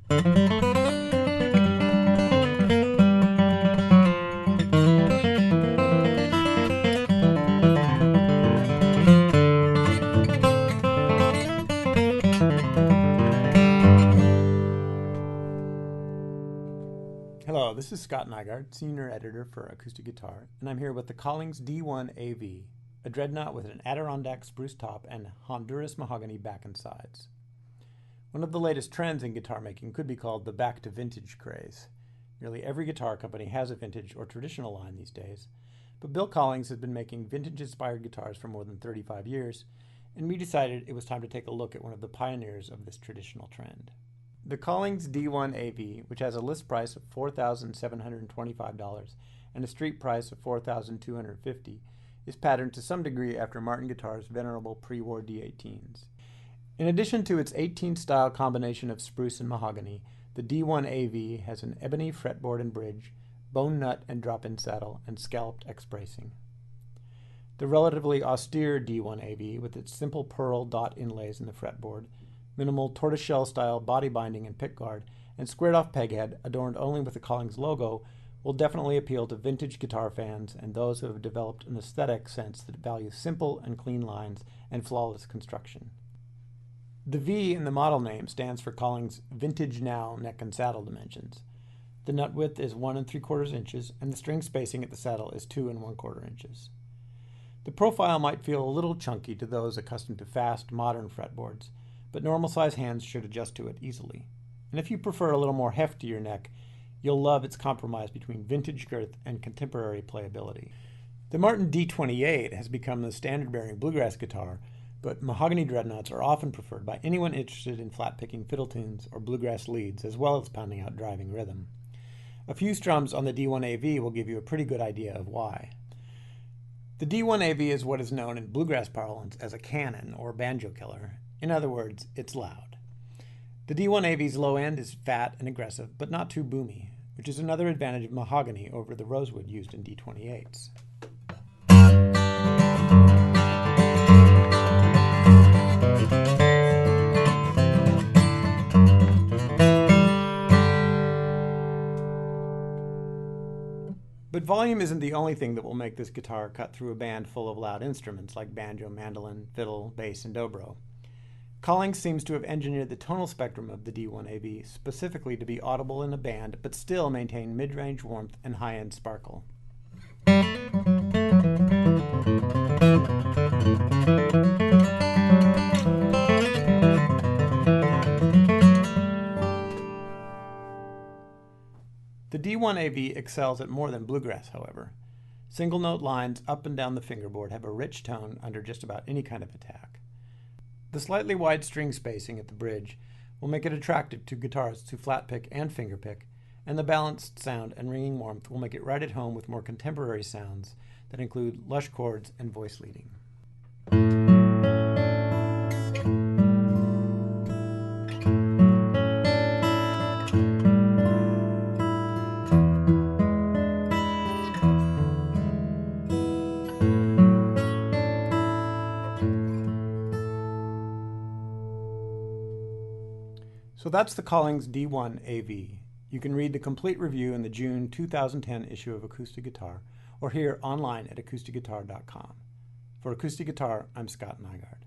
Hello, this is Scott Nygaard, Senior Editor for Acoustic Guitar, and I'm here with the Collings D1 AV, a dreadnought with an Adirondack spruce top and Honduras mahogany back and sides. One of the latest trends in guitar making could be called the back to vintage craze. Nearly every guitar company has a vintage or traditional line these days, but Bill Collings has been making vintage-inspired guitars for more than 35 years, and we decided it was time to take a look at one of the pioneers of this traditional trend. The Collings D1 AV, which has a list price of $4,725 and a street price of $4,250, is patterned to some degree after Martin Guitar's venerable pre-war D18s. In addition to its 18-style combination of spruce and mahogany, the D1 AV has an ebony fretboard and bridge, bone nut and drop-in saddle, and scalloped X-bracing. The relatively austere D1 AV, with its simple pearl dot inlays in the fretboard, minimal tortoiseshell-style body binding and pickguard, and squared-off peghead adorned only with the Collings logo, will definitely appeal to vintage guitar fans and those who have developed an aesthetic sense that values simple and clean lines and flawless construction. The V in the model name stands for Collings' Vintage Now neck and saddle dimensions. The nut width is 1 3/4 inches, and the string spacing at the saddle is 2 1/4 inches. The profile might feel a little chunky to those accustomed to fast, modern fretboards, but normal-size hands should adjust to it easily. And if you prefer a little more heft to your neck, you'll love its compromise between vintage girth and contemporary playability. The Martin D28 has become the standard-bearing bluegrass guitar, but mahogany dreadnoughts are often preferred by anyone interested in flat-picking fiddle tunes or bluegrass leads, as well as pounding out driving rhythm. A few strums on the D1 AV will give you a pretty good idea of why. The D1 AV is what is known in bluegrass parlance as a cannon or banjo killer. In other words, it's loud. The D1 AV's low end is fat and aggressive, but not too boomy, which is another advantage of mahogany over the rosewood used in D28s. But volume isn't the only thing that will make this guitar cut through a band full of loud instruments like banjo, mandolin, fiddle, bass, and dobro. Collings seems to have engineered the tonal spectrum of the D1 AV specifically to be audible in a band, but still maintain mid-range warmth and high-end sparkle. The D1 AV excels at more than bluegrass, however. Single-note lines up and down the fingerboard have a rich tone under just about any kind of attack. The slightly wide string spacing at the bridge will make it attractive to guitarists who flat pick and finger pick, and the balanced sound and ringing warmth will make it right at home with more contemporary sounds that include lush chords and voice leading. So that's the Collings D1 AV. You can read the complete review in the June 2010 issue of Acoustic Guitar or hear online at acousticguitar.com. For Acoustic Guitar, I'm Scott Nygaard.